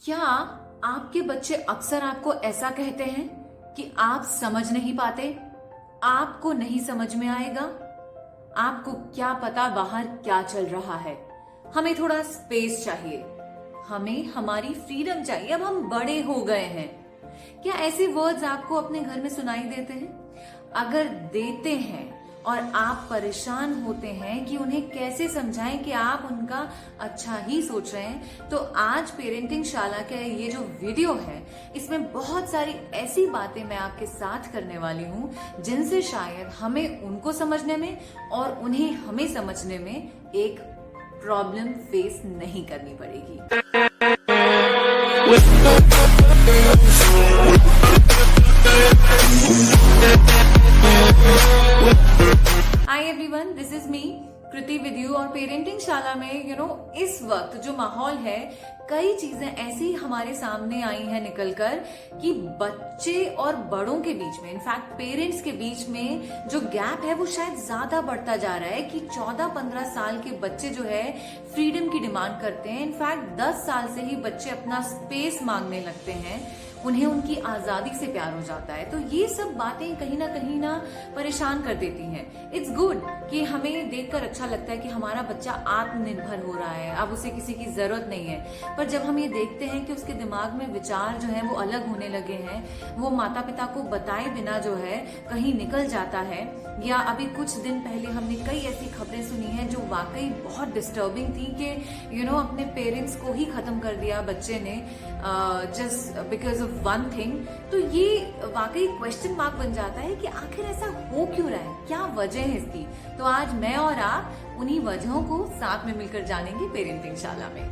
क्या आपके बच्चे अक्सर आपको ऐसा कहते हैं कि आप समझ नहीं पाते, आपको नहीं समझ में आएगा, आपको क्या पता बाहर क्या चल रहा है, हमें थोड़ा स्पेस चाहिए, हमें हमारी फ्रीडम चाहिए, अब हम बड़े हो गए हैं। क्या ऐसे वर्ड्स आपको अपने घर में सुनाई देते हैं? अगर देते हैं और आप परेशान होते हैं कि उन्हें कैसे समझाएं कि आप उनका अच्छा ही सोच रहे हैं, तो आज पेरेंटिंग शाला का ये जो वीडियो है, इसमें बहुत सारी ऐसी बातें मैं आपके साथ करने वाली हूं जिनसे शायद हमें उनको समझने में और उन्हें हमें समझने में एक प्रॉब्लम फेस नहीं करनी पड़ेगी। Hi everyone, this is me Kriti with you. और पेरेंटिंग शाला में इस वक्त जो माहौल है, कई चीजें ऐसी हमारे सामने आई हैं निकलकर कि बच्चे और बड़ों के बीच में, इनफैक्ट पेरेंट्स के बीच में जो गैप है वो शायद ज्यादा बढ़ता जा रहा है कि 14-15 साल के बच्चे जो है फ्रीडम की डिमांड करते हैं। इनफैक्ट 10 साल से ही बच्चे अपना स्पेस मांगने लगते हैं, उन्हें उनकी आजादी से प्यार हो जाता है। तो ये सब बातें कहीं ना परेशान कर देती हैं। इट्स गुड कि हमें देखकर अच्छा लगता है कि हमारा बच्चा आत्मनिर्भर हो रहा है, अब उसे किसी की जरूरत नहीं है। पर जब हम ये देखते हैं कि उसके दिमाग में विचार जो है वो अलग होने लगे हैं, वो माता पिता को बताए बिना जो है कहीं निकल जाता है, या अभी कुछ दिन पहले हमने कई ऐसी खबरें सुनी हैं जो वाकई बहुत डिस्टर्बिंग थी कि अपने पेरेंट्स को ही खत्म कर दिया बच्चे ने just because of one thing. तो ये वाकई क्वेश्चन मार्क बन जाता है कि आखिर ऐसा हो क्यों रहा है, क्या वजह है इसकी। तो आज मैं और आप उन्हीं वजहों को साथ में मिलकर जानेंगे पेरेंटिंग शाला में।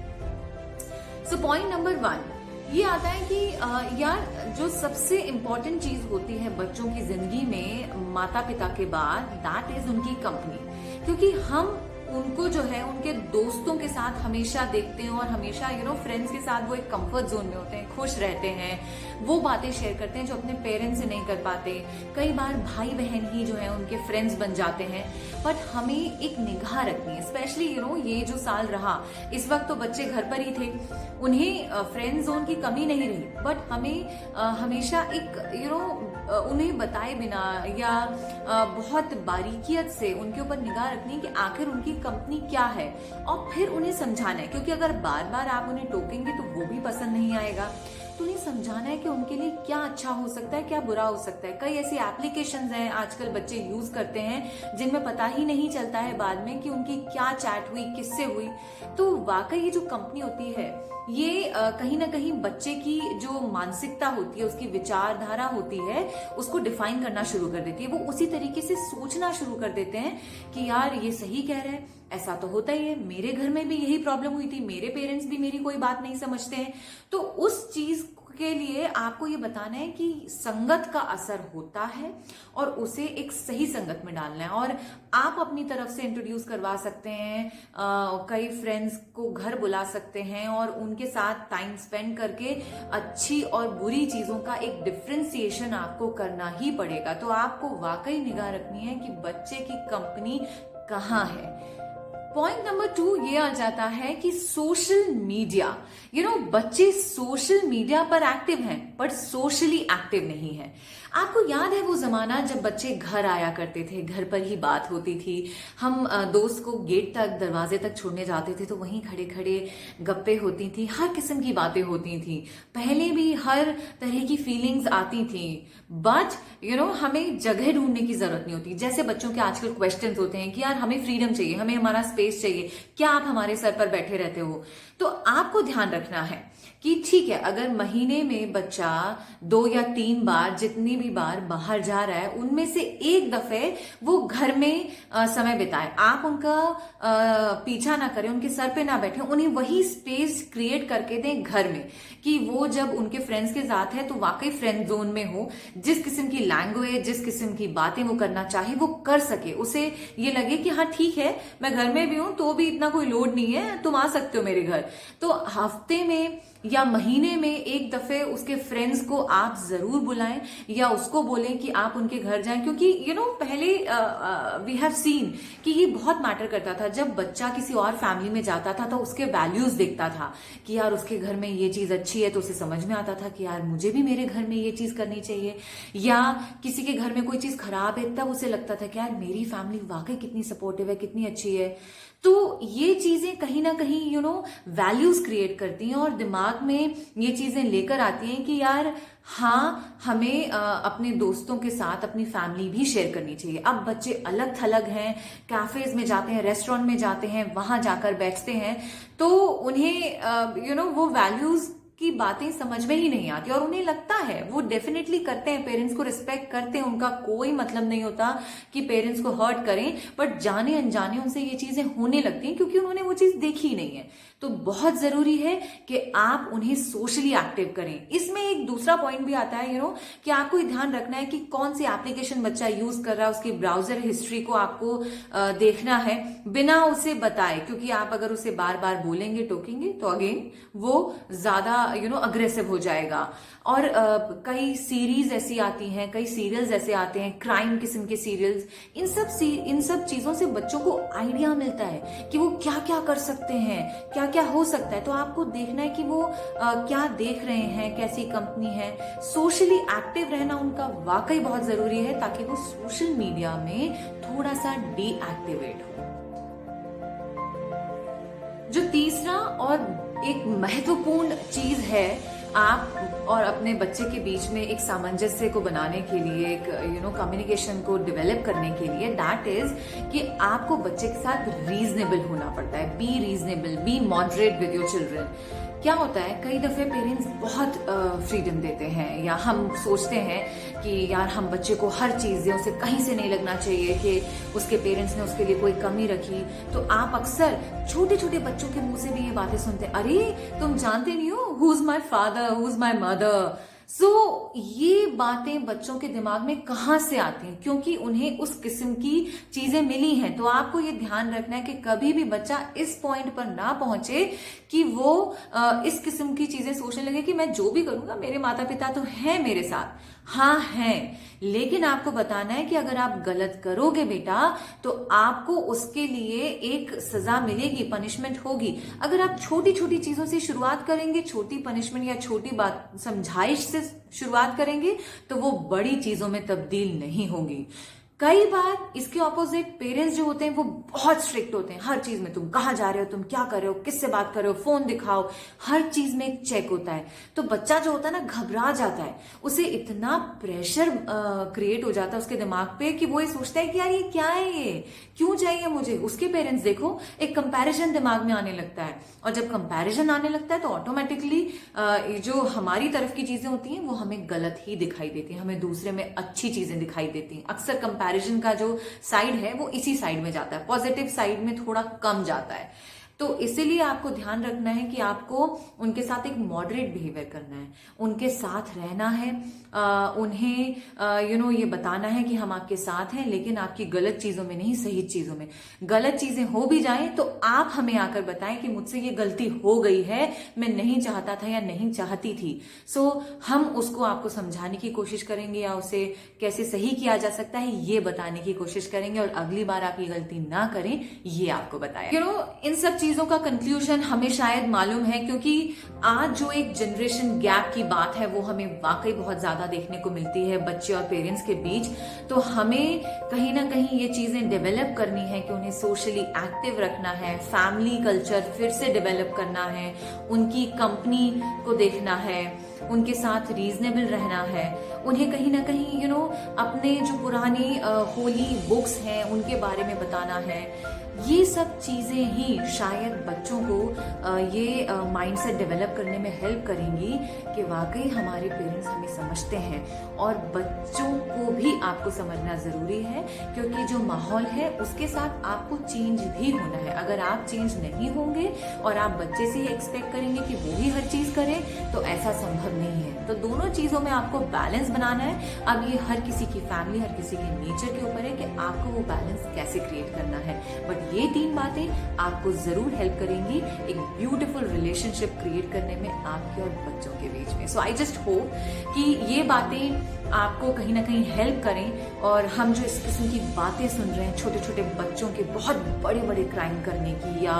सो पॉइंट नंबर 1 ये आता है कि यार जो सबसे इम्पोर्टेंट चीज होती है बच्चों की जिंदगी में माता पिता के बाद, दैट इज उनकी कंपनी। क्योंकि हम उनको जो है उनके दोस्तों के साथ हमेशा देखते हैं और हमेशा फ्रेंड्स के साथ वो एक कंफर्ट जोन में होते हैं, खुश रहते हैं, वो बातें शेयर करते हैं जो अपने पेरेंट्स से नहीं कर पाते। कई बार भाई बहन ही जो है उनके फ्रेंड्स बन जाते हैं। बट हमें एक निगाह रखनी है, स्पेशली ये जो साल रहा, इस वक्त तो बच्चे घर पर ही थे, उन्हें फ्रेंड जोन की कमी नहीं रही। बट हमें हमेशा एक उन्हें बताए बिना या बहुत बारीकियत से उनके ऊपर निगाह रखनी कि आखिर उनकी कंपनी क्या है, और फिर उन्हें समझाना है। क्योंकि अगर बार बार आप उन्हें टोकेंगे तो वो भी पसंद नहीं आएगा। तो उन्हें समझाना है कि उनके लिए क्या अच्छा हो सकता है, क्या बुरा हो सकता है। कई ऐसी एप्लीकेशंस हैं आजकल बच्चे यूज करते हैं जिनमें पता ही नहीं चलता है बाद में कि उनकी क्या चैट हुई, किससे हुई। तो वाकई ये जो कंपनी होती है, ये कहीं ना कहीं बच्चे की जो मानसिकता होती है, उसकी विचारधारा होती है, उसको डिफाइन करना शुरू कर देती है। वो उसी तरीके से सोचना शुरू कर देते हैं कि यार ये सही कह रहे हैं, ऐसा तो होता ही है, मेरे घर में भी यही प्रॉब्लम हुई थी, मेरे पेरेंट्स भी मेरी कोई बात नहीं समझते हैं। तो उस चीज के लिए आपको ये बताना है कि संगत का असर होता है और उसे एक सही संगत में डालना है। और आप अपनी तरफ से इंट्रोड्यूस करवा सकते हैं, कई फ्रेंड्स को घर बुला सकते हैं और उनके साथ टाइम स्पेंड करके अच्छी और बुरी चीजों का एक डिफ्रेंसिएशन आपको करना ही पड़ेगा। तो आपको वाकई निगाह रखनी है कि बच्चे की कंपनी कहाँ है। पॉइंट नंबर 2 ये आ जाता है कि सोशल मीडिया, बच्चे सोशल मीडिया पर एक्टिव हैं पर सोशली एक्टिव नहीं है। आपको याद है वो जमाना जब बच्चे घर आया करते थे, घर पर ही बात होती थी, हम दोस्त को गेट तक, दरवाजे तक छोड़ने जाते थे तो वहीं खड़े खड़े गप्पे होती थी, हर किस्म की बातें होती थी। पहले भी हर तरह की फीलिंग्स आती थी। बट हमें जगह ढूंढने की जरूरत नहीं होती। जैसे बच्चों के आजकल क्वेश्चंस होते हैं कि यार हमें फ्रीडम चाहिए, हमें हमारा स्पेस चाहिए, क्या आप हमारे सर पर बैठे रहते हो? तो आपको ध्यान रखना है कि ठीक है, अगर महीने में बच्चा 2 या 3 बार, जितनी भी बार बाहर जा रहा है, उनमें से एक दफे वो घर में समय बिताए। आप उनका पीछा ना करें, उनके सर पे ना बैठे, उन्हें वही स्पेस क्रिएट करके दें घर में कि वो जब उनके फ्रेंड्स के साथ है तो वाकई फ्रेंड जोन में हो, जिस किस्म की लैंग्वेज, जिस किस्म की बातें वो करना चाहे वो कर सके। उसे ये लगे कि हाँ ठीक है, मैं घर में भी हूं तो भी इतना कोई लोड नहीं है, तुम आ सकते हो मेरे घर। तो हफ्ते में या महीने में एक दफे उसके फ्रेंड्स को आप जरूर बुलाएं या उसको बोलें कि आप उनके घर जाएं, क्योंकि पहले वी हैव सीन कि ये बहुत मैटर करता था। जब बच्चा किसी और फैमिली में जाता था तो उसके वैल्यूज देखता था कि यार उसके घर में ये चीज अच्छी है, तो उसे समझ में आता था कि यार मुझे भी मेरे घर में ये चीज करनी चाहिए। या किसी के घर में कोई चीज खराब है तब उसे लगता था कि यार मेरी फैमिली वाकई कितनी सपोर्टिव है, कितनी अच्छी है। तो ये चीजें कहीं ना कहीं वैल्यूज क्रिएट करती हैं और दिमाग में ये चीजें लेकर आती हैं कि यार हाँ, हमें अपने दोस्तों के साथ अपनी फैमिली भी शेयर करनी चाहिए। अब बच्चे अलग थलग हैं, कैफेज में जाते हैं, रेस्टोरेंट में जाते हैं, वहां जाकर बैठते हैं, तो उन्हें वो वैल्यूज की बातें समझ में ही नहीं आती और उन्हें लगता है, वो डेफिनेटली करते हैं, पेरेंट्स को रिस्पेक्ट करते हैं, उनका कोई मतलब नहीं होता कि पेरेंट्स को हर्ट करें, बट जाने अनजाने उनसे ये चीजें होने लगती हैं क्योंकि उन्होंने वो चीज देखी ही नहीं है। तो बहुत जरूरी है कि आप उन्हें सोशली एक्टिव करें। इसमें एक दूसरा पॉइंट भी आता है कि आपको ध्यान रखना है कि कौन सी एप्लीकेशन बच्चा यूज कर रहा है, उसकी ब्राउजर हिस्ट्री को आपको देखना है बिना उसे बताए, क्योंकि आप अगर उसे बार बार बोलेंगे, टोकेंगे, तो अगेन वो ज्यादा अग्रेसिव हो जाएगा। और कई सीरीज ऐसी आती हैं, कई सीरियल्स ऐसे आते हैं, क्राइम किस्म के सीरियल्स, इन सब चीजों से बच्चों को आइडिया मिलता है कि वो क्या क्या कर सकते हैं, क्या क्या हो सकता है। तो आपको देखना है कि वो क्या देख रहे हैं, कैसी कंपनी है। सोशली एक्टिव रहना उनका वाकई बहुत जरूरी है ताकि वो सोशल मीडिया में थोड़ा सा डीएक्टिवेट हो। जो तीसरा और एक महत्वपूर्ण चीज है आप और अपने बच्चे के बीच में एक सामंजस्य को बनाने के लिए, एक कम्युनिकेशन को डेवलप करने के लिए, दैट इज कि आपको बच्चे के साथ रीजनेबल होना पड़ता है। Be reasonable, B moderate with your children. क्या होता है, कई दफे पेरेंट्स बहुत फ्रीडम देते हैं या हम सोचते हैं कि यार हम बच्चे को हर चीज दें, उसे कहीं से नहीं लगना चाहिए कि उसके पेरेंट्स ने उसके लिए कोई कमी रखी। तो आप अक्सर छोटे छोटे बच्चों के मुंह से भी ये बातें सुनते हैं, अरे तुम जानते नहीं हो who is my father, who is my mother. So ये बातें बच्चों के दिमाग में कहां से आती हैं, क्योंकि उन्हें उस किस्म की चीजें मिली हैं। तो आपको ये ध्यान रखना है कि कभी भी बच्चा इस पॉइंट पर ना पहुंचे कि वो इस किस्म की चीजें सोचने लगे कि मैं जो भी करूंगा, मेरे माता पिता तो हैं मेरे साथ। हाँ हैं, लेकिन आपको बताना है कि अगर आप गलत करोगे बेटा तो आपको उसके लिए एक सजा मिलेगी, पनिशमेंट होगी। अगर आप छोटी छोटी चीजों से शुरुआत करेंगे, छोटी पनिशमेंट या छोटी बात समझाइश से शुरुआत करेंगे, तो वो बड़ी चीजों में तब्दील नहीं होगी। कई बार इसके ऑपोजिट पेरेंट्स जो होते हैं वो बहुत स्ट्रिक्ट होते हैं। हर चीज में तुम कहाँ जा रहे हो, तुम क्या कर रहे हो, किससे बात कर रहे हो, फोन दिखाओ, हर चीज में एक चेक होता है। तो बच्चा जो होता है ना घबरा जाता है, उसे इतना प्रेशर क्रिएट हो जाता है उसके दिमाग पे कि वो ये सोचता है कि यार ये क्या है, ये क्यों चाहिए मुझे। उसके पेरेंट्स देखो, एक कंपैरिजन दिमाग में आने लगता है, और जब कंपैरिजन आने लगता है तो ऑटोमेटिकली जो हमारी तरफ की चीजें होती हैं वो हमें गलत ही दिखाई देती हैं, हमें दूसरे में अच्छी चीजें दिखाई देती हैं। अक्सर कंपैरिजन का जो साइड है वो इसी साइड में जाता है, पॉजिटिव साइड में थोड़ा कम जाता है। तो इसीलिए आपको ध्यान रखना है कि आपको उनके साथ एक मॉडरेट बिहेवियर करना है, उनके साथ रहना है, उन्हें ये बताना है कि हम आपके साथ हैं, लेकिन आपकी गलत चीजों में नहीं, सही चीजों में। गलत चीजें हो भी जाएं तो आप हमें आकर बताएं कि मुझसे ये गलती हो गई है, मैं नहीं चाहता था या नहीं चाहती थी। सो हम उसको आपको समझाने की कोशिश करेंगे या उसे कैसे सही किया जा सकता है ये बताने की कोशिश करेंगे, और अगली बार आप ये गलती ना करें ये आपको बताया। इन सब चीजों का कंक्लूजन हमें शायद मालूम है, क्योंकि आज जो एक जनरेशन गैप की बात है वो हमें वाकई बहुत ज्यादा देखने को मिलती है बच्चे और पेरेंट्स के बीच। तो हमें कहीं ना कहीं ये चीजें डेवलप करनी है कि उन्हें सोशली एक्टिव रखना है, फैमिली कल्चर फिर से डेवलप करना है, उनकी कंपनी को देखना है, उनके साथ रीजनेबल रहना है, उन्हें कहीं ना कहीं अपने जो पुरानी होली बुक्स हैं उनके बारे में बताना है। ये सब चीजें ही शायद बच्चों को ये माइंडसेट डेवलप करने में हेल्प करेंगी कि वाकई हमारे पेरेंट्स हमें समझते हैं, और बच्चों को भी आपको समझना जरूरी है, क्योंकि जो माहौल है उसके साथ आपको चेंज भी होना है। अगर आप चेंज नहीं होंगे और आप बच्चे से ही एक्सपेक्ट करेंगे कि वो भी हर चीज करे, तो ऐसा ऐसा संभव नहीं है। तो दोनों चीजों में आपको बैलेंस बनाना है। अब ये हर किसी की फैमिली, हर किसी के नेचर के ऊपर है कि आपको वो बैलेंस कैसे क्रिएट करना है। बट ये 3 बातें आपको जरूर हेल्प करेंगी एक ब्यूटीफुल रिलेशनशिप क्रिएट करने में आपके और बच्चों के बीच में। सो आई जस्ट होप कि ये बातें आपको कहीं ना कहीं हेल्प करें और हम जो इस किस्म की बातें सुन रहे हैं छोटे छोटे बच्चों के बहुत बड़े बड़े क्राइम करने की या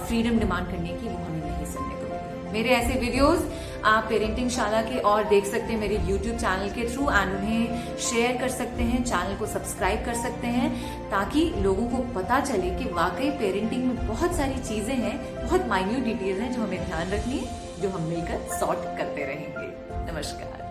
फ्रीडम डिमांड करने की, वो हमें नहीं सुनने को मिले। मेरे ऐसे वीडियोस आप पेरेंटिंग शाला के और देख सकते हैं मेरे YouTube चैनल के थ्रू एंड उन्हें शेयर कर सकते हैं, चैनल को सब्सक्राइब कर सकते हैं, ताकि लोगों को पता चले कि वाकई पेरेंटिंग में बहुत सारी चीजें हैं, बहुत माइन्यूट डिटेल्स हैं जो हमें ध्यान रखनी है, जो हम मिलकर सॉर्ट करते रहेंगे। नमस्कार।